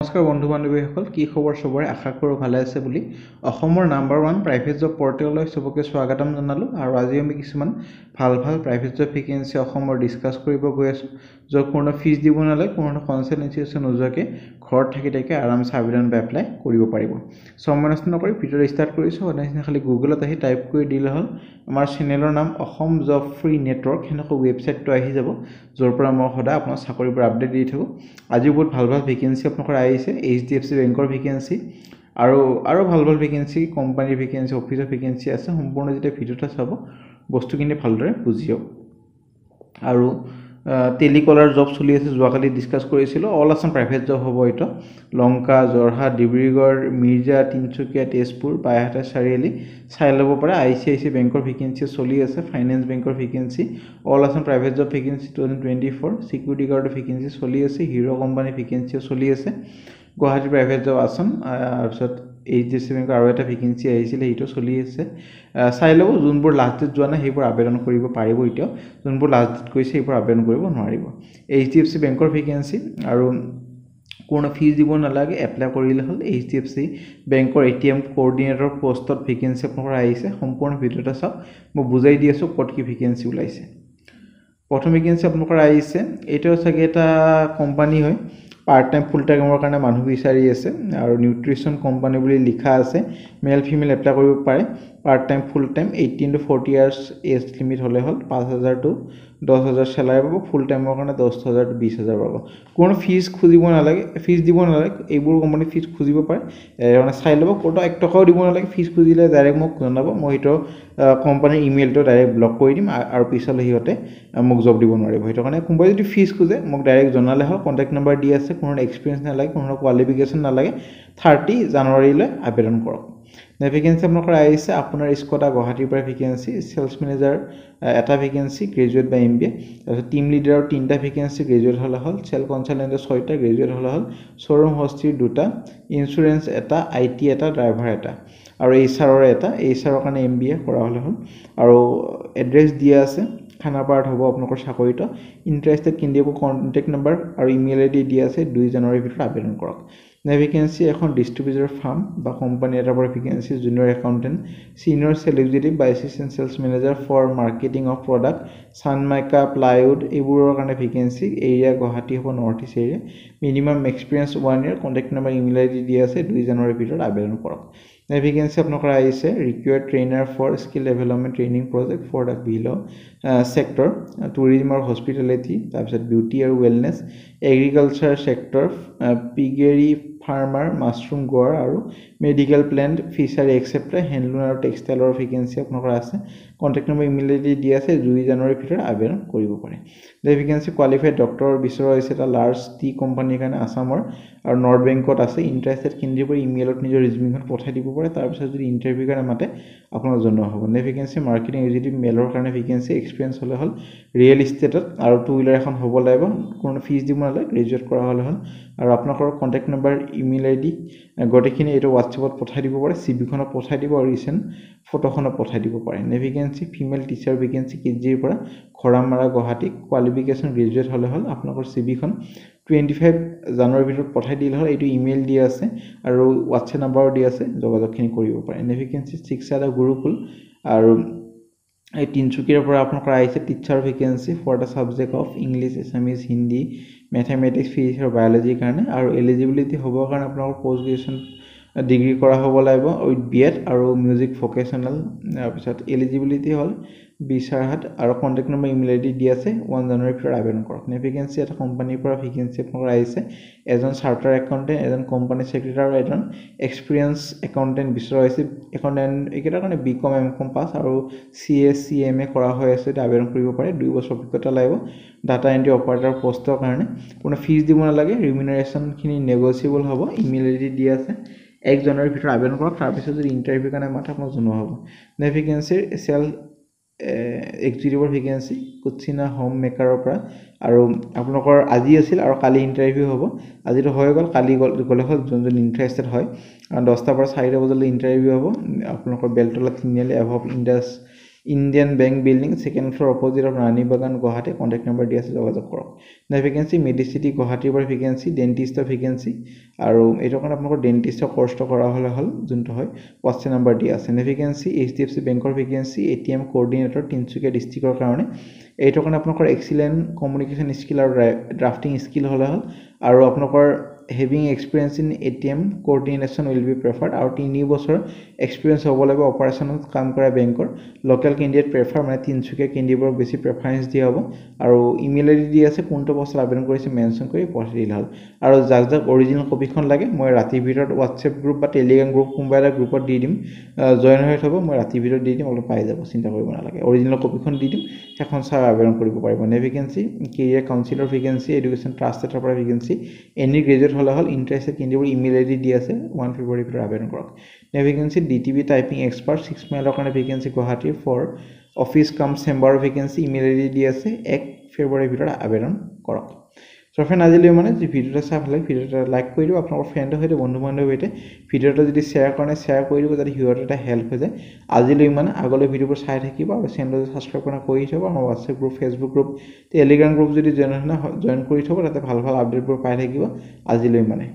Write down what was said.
নমস্কাৰ বন্ধু বান্ধৱীসকল, কি খবৰ সবৰে? আশা কৰোঁ ভালে আছে বুলি। অসমৰ নাম্বাৰ 1 প্ৰাইভেট জব পৰ্টেললৈ সবকে স্বাগতম জনালোঁ। আৰু আজি আমি কিছুমান ভাল প্ৰাইভেট জব ভেকেঞ্চি অসমৰ ডিছকাছ কৰিব গৈ আছোঁ, য'ত কোনো ফিজ দিব নালাগে, কোনো কনচালটেঞ্চি নোযোৱাকৈ ঘৰত থাকি আৰামছে আবেদন বা এপ্লাই কৰিব পাৰিব। সময় নষ্ট নকৰি ভিডিঅ' ষ্টাৰ্ট কৰিছোঁ। সদায় খালি গুগলত আহি টাইপ কৰি দিলে হ'ল আমাৰ চেনেলৰ নাম অসম জব ফ্ৰী নেটৱৰ্ক, সেনেকৈ ৱেবছাইটটো আহি যাব, য'ৰ পৰা মই সদায় আপোনাৰ চাকৰিবোৰ আপডেট দি থাকোঁ। আজি বহুত ভাল ভেকেঞ্চি আপোনালোকৰ আহিছে। HDFC বেংকৰ ভেকেঞ্চি আৰু ভাল ভেকেঞ্চি, কোম্পানীৰ ভেকেঞ্চি, অফিচৰ ভেকেঞ্চি আছে। সম্পূৰ্ণ যেতিয়া ভিডিঅ'টা চাব বস্তুখিনি ভালদৰে বুজিয়ক। আৰু টেলিকলাৰ জব চলি আছে, যোৱাকালি ডিছকাছ কৰিছিলোঁ। অল আছাম প্ৰাইভেট জব হ'ব এইটো। লংকা, যোৰহাট, ডিব্ৰুগড়, মিৰ্জা, তিনিচুকীয়া, তেজপুৰ, বাইহাটা, চাৰিআলি চাই ল'ব পাৰে। ICICI বেংকৰ ভেকেঞ্চি চলি আছে, ফাইনেন্স বেংকৰ vacancy, all Assam private job vacancy 2024, security গাৰ্ডৰ ভেকেঞ্চি চলি আছে, হিৰো কোম্পানীৰ ভেকেঞ্চিও চলি আছে, গুৱাহাটী প্ৰাইভেট জব আছাম, তাৰপিছত HDFC বেংকৰ আৰু এটা ভেকেঞ্চি আহিছিলে, সেইটো চলি আছে। চাই ল'ব, যোনবোৰ লাষ্ট ডেট যোৱা নাই সেইবোৰ আবেদন কৰিব পাৰিব। এতিয়াও যোনবোৰ লাষ্ট ডেট গৈছে সেইবোৰ আবেদন কৰিব নোৱাৰিব। HDFC বেংকৰ ভেকেঞ্চি আৰু কোনো ফিজ দিব নালাগে, এপ্লাই কৰিলে হ'ল। HDFC বেংকৰ ATM কোঅৰ্ডিনেটৰ পোষ্টত ভেকেঞ্চি আপোনালোকৰ আহিছে। সম্পূৰ্ণ ভিডিঅ'টা চাওক, মই বুজাই দি আছোঁ ক'ত কি ভেকেঞ্চি ওলাইছে। প্ৰথম ভেকেঞ্চি আপোনালোকৰ আহিছে, এইটো চাগে এটা কোম্পানী হয়, পাৰ্ট টাইম ফুল টাইমৰ কাৰণে মানুহ বিচাৰি আছে, আৰু নিউট্ৰিশ্যন কোম্পানী বুলি লিখা আছে। মেল ফিমেল এপ্লাই কৰিব পাৰে। Part time full time 18 to 40 years age limit হ'লে হ'ল। 5,000 to 10,000 চেলাৰী পাব। ফুল টাইমৰ কাৰণে 10,000 to 20,000 পাব। কোনো ফিজ দিব নালাগে, এইবোৰ কোম্পানী ফিজ খুজিব পাৰে, মানে চাই ল'ব। ক'তো 1 টকাও দিব নালাগে। ফিজ খুজিলে ডাইৰেক্ট মোক জনাব, মই সেইটো কোম্পানীৰ ইমেইলটো ডাইৰেক্ট ব্লক কৰি দিম, আৰু পিছলৈ সিহঁতে মোক জব দিব নোৱাৰিব। সেইটো কাৰণে কোনোবাই যদি ফিজ খোজে মোক ডাইৰেক্ট জনালে হ'ল। কণ্টেক্ট নম্বৰ দি আছে। কোনো এক্সপিৰিয়েঞ্চ নালাগে, কোনো কোৱালিফিকেশ্যন নালাগে। 30 জানুৱাৰীলৈ আবেদন কৰক। ভেকেঞ্চি আপোনালোকৰ আহিছে আপোনাৰ স্কটা গুৱাহাটীৰ পৰা ভেকেঞ্চি, চেলছ মেনেজাৰ এটা ভেকেঞ্চি, গ্ৰেজুৱেট বা MBA। তাৰপিছত টিম লিডাৰৰ 3টা ভেকেঞ্চি, গ্ৰেজুৱেট হ'লে হ'ল। চেল কনচালটেণ্টৰ 6টা, গ্ৰেজুৱেট হ'লে হ'ল। শ্ব'ৰুম হষ্টিৰ 2টা, ইঞ্চুৰেঞ্চ এটা, IT এটা, ড্ৰাইভাৰ এটা, আৰু HR এটা। HR কাৰণে MBA কৰা হ'লে হ'ল। আৰু এড্ৰেছ দিয়া আছে, খানাপাৰাত হ'ব আপোনালোকৰ চাকৰিটো। ইণ্টাৰেষ্টেড কেণ্ডিডেটৰ কণ্টেক্ট নম্বৰ আৰু ইমেইল ID দিয়া আছে। 2 জানুৱাৰীৰ ভিতৰত আবেদন কৰক। ভেকেঞ্চি এখন ডিষ্ট্ৰিবিউটৰ ফাৰ্ম বা কোম্পানী এটাৰ পৰা vacancy, junior accountant, senior sale executive বা assistant sales manager for marketing of product, Sunmica, plywood, এইবোৰৰ কাৰণে ভেকেঞ্চি। এৰিয়া গুৱাহাটী হ'ব, north east area. Minimum experience 1 year। Contact number email ID দিয়া আছে। 2 জানুৱাৰীৰ ভিতৰত আবেদন কৰক। ভেকেঞ্চি আপোনালোকৰ আহিছে, required trainer for skill development training project for the বিল' ছেক্টৰ, টুৰিজম আৰু হস্পিটেলিটি, তাৰপিছত বিউটি আৰু wellness, agriculture sector, piggery farmer, mushroom grower আৰু মেডিকেল প্লেণ্ট, ফিচাৰী এক্সেপ্টাৰ, হেণ্ডলুম আৰু টেক্সটাইলৰ ভেকেঞ্চি আপোনালোকৰ আছে। কণ্টেক্ট নম্বৰ ইমেইল ID দিয়া আছে। 2 জানুৱাৰীৰ ভিতৰত আবেদন কৰিব পাৰে। ভেকেঞ্চি কোৱালিফাইড ডক্টৰ বিচৰা হৈছে এটা লাৰ্জ টি কোম্পানীৰ কাৰণে আছামৰ আৰু নৰ্থ বেংকত আছে। ইণ্টাৰেষ্টেড কেণ্ডিডেটৰ ইমেইলত নিজৰ ৰিজিউমিখন পঠাই দিব পাৰে। তাৰপিছত যদি ইণ্টাৰভিউৰ কাৰণে মাতে আপোনাক জনোৱা হ'ব। ভেকেঞ্চি মাৰ্কেটিং এক্সিকিউটিভ মেলৰ কাৰণে ভেকেঞ্চি, এক্সপিৰিয়েঞ্চ হ'লে হ'ল। ৰিয়েল ইষ্টেটত আৰু 2 হুইলাৰ এখন হ'ব লাগিব। কোনো ফিজ দিব নালাগে, গ্ৰেজুৱেট কৰা হ'লে হ'ল। আৰু আপোনালোকৰ কণ্টেক্ট নম্বৰ, ইমেইল ID গোটেইখিনি এইটো হোৱাটছএপত পঠাই দিব পাৰে। CVখনত পঠাই দিব আৰু ৰিচেণ্ট ফটোখনত পঠাই দিব পাৰে। ভেকেঞ্চি ফিমেল টিচাৰ ভেকেঞ্চি, KGৰ পৰা, ঘৰামাৰা, গুৱাহাটী। কোৱালিফিকেশ্যন গ্ৰেজুৱেট হ'লে হ'ল। আপোনালোকৰ CVখন 25 জানুৱাৰীৰ ভিতৰত পঠাই দিলে হ'ল। এইটো ইমেইল দিয়া আছে আৰু হোৱাটছএপ নাম্বাৰো দিয়া আছে, যোগাযোগখিনি কৰিব পাৰে। ভেকেঞ্চি শিক্ষা গুৰুকুল আৰু এই তিনিচুকীয়াৰ পৰা আপোনালোকৰ আহিছে teacher vacancy for the subject of English, Assamese, Hindi, mathematics, physics আৰু বায়'লজিৰ কাৰণে। আৰু এলিজিবিলিটি হ'বৰ কাৰণে আপোনালোকৰ পষ্ট গ্ৰেজুৱেশ্যন ডিগ্ৰী কৰা হ'ব লাগিব উইথ BEd আৰু মিউজিক ভকেশ্যনেল। তাৰপিছত এলিজিবিলিটি হ'ল বিশাৰহাট, আৰু কণ্টেক্ট নম্বৰ ইমেইল ID দি আছে। 1 জানুৱাৰীৰ ভিতৰত আবেদন কৰক। ভেকেঞ্চি এটা কোম্পানীৰ পৰা ভেকেঞ্চি আপোনালোকৰ আহিছে, এজন চাৰ্টাৰ একাউণ্টেণ্ট, এজন কোম্পানী ছেক্ৰেটাৰী আৰু এজন এক্সপিৰিয়েঞ্চ একাউণ্টেণ্ট বিচৰা হৈছে। একাউণ্টেণ্ট এইকেইটাৰ কাৰণে BCom, MCom পাছ আৰু CA, CMA কৰা হৈ আছে, আবেদন কৰিব পাৰে। 2 বছৰ অভিজ্ঞতা লাগিব। ডাটা এণ্ট্ৰি অপাৰেটৰ পষ্টৰ কাৰণে কোনো ফিজ দিব নালাগে। ৰিমিনাৰেশ্যনখিনি নেগচিয়েবল হ'ব। ইমেইল ID দি আছে। 1 জানুৱাৰীৰ ভিতৰত আবেদন কৰক। তাৰপিছত যদি ইণ্টাৰভিউৰ কাৰণে মাতে আপোনাক জনোৱা হ'ব। ভেকেঞ্চিৰ চেল এক্সিকিউটিভৰ ভেকেঞ্চি, কুচিনা হোম মেকাৰৰ পৰা। আৰু আপোনালোকৰ আজি আছিল আৰু কালি ইণ্টাৰভিউ হ'ব। আজিতো হৈ গ'ল, কালি গ'লে হ'ল যোনজন ইণ্টাৰেষ্টেড হয়। 10টাৰ পৰা 4টা বজালৈ ইণ্টাৰভিউ হ'ব। আপোনালোকৰ বেলতলা তিনিআলি এভভ Indus Indian bank building second floor opposite of Rani Bagan Guwahati contact number দিয়া আছে যোগাযোগ কৰক ভেকেঞ্চি মেডিচিটি গুৱাহাটীৰ পৰা ভেকেঞ্চি ডেণ্টিষ্টৰ ভেকেঞ্চি আৰু এইটো কাৰণে আপোনালোকৰ ডেণ্টিষ্টৰ কৰ্চটো কৰা হ'লে হ'ল যোনটো হয় হোৱাটছএপ নম্বৰ দিয়া আছে ভেকেঞ্চি HDFC বেংকৰ ভেকেঞ্চি ATM কোঅৰ্ডিনেটৰ তিনিচুকীয়া ডিষ্ট্ৰিক্টৰ কাৰণে এইটো কাৰণে আপোনালোকৰ এক্সিলেণ্ট কমিউনিকেশ্যন স্কিল আৰু ড্ৰাফটিং স্কিল হ'লে হ'ল আৰু আপোনালোকৰ having experience in ATM coordination will be preferred আৰু 3 বছৰ এক্সপিৰিয়েন্স হ'ব লাগিব অপাৰেশনত কাম কৰা বেংকৰ লোকেল কেণ্ডিডেট প্ৰেফাৰ মানে তিনচুকীয়া কেণ্ডিডেটক বেছি প্ৰেফাৰেন্স দিয়া হ'ব আৰু ইমেইল আইডি দি আছে কোনটো বছৰ আবেদন কৰিছে মেনশ্যন কৰি পঠাই দিলে হ'ল আৰু যাক অৰিজিনেল কপিখন লাগে মই ৰাতিৰ ভিতৰত হোৱাটছএপ গ্ৰুপ বা টেলিগ্ৰাম গ্ৰুপ কোনোবা এটা গ্ৰুপত দি দিম জয়েন হৈ থ'ব মই ৰাতিৰ ভিতৰত দি দিম অলপ পাই যাব চিন্তা কৰিব নালাগে অৰিজিনেল কপিখন দি দিম সেইখন চাই আবেদন কৰিব পাৰিব ভেকেঞ্চি কেৰিয়াৰ কাউন্সিলৰ ভেকেঞ্চি এডুকেশ্যন ট্ৰাষ্টেডৰ পৰা ভেকেঞ্চি এনি গ্ৰেজুৱেট হ'লে হ'ল ইণ্টাৰেষ্টেড কেণ্ডিডেটৰ ইমেইল আইডি দি আছে 1 ফেব্ৰুৱাৰীৰ ভিতৰত আবেদন কৰক ভেকেঞ্চি DTB টাইপিং এক্সপাৰ্ট 6 মাইলৰ কাৰণে ভেকেঞ্চি গুৱাহাটীৰ ফৰ অফিচ কাম চেম্বাৰৰ ভেকেঞ্চি ইমেইল আইডি দি আছে 1 ফেব্ৰুৱাৰীৰ ভিতৰত আবেদন কৰক সো ফ্ৰেণ্ড আজিলৈ মানে যে ভিডিওটা চাই ভাল লাগে ভিডিওটা লাইক কৰি দিও আপোনালোকৰ ফ্ৰেণ্ডৰ সৈতে বন্ধু বান্ধৱৰ সৈতে ভিডিওটা যদি শ্বেয়াৰ কৰে শ্বেয়াৰ কৰি দিব যাতে হিউৰ এটা হেল্প হৈ যায় আজিলৈ মানে আগলৈ ভিডিওবোৰ চাই থাকিব আৰু চেনেলটো সাবস্ক্ৰাইব কৰি থব আৰু WhatsApp group Facebook group Telegram group যদি জয়েন কৰি থব তাতে ভাল ভাল আপডেটবোৰ পাই থাকিব আজিলৈ মানে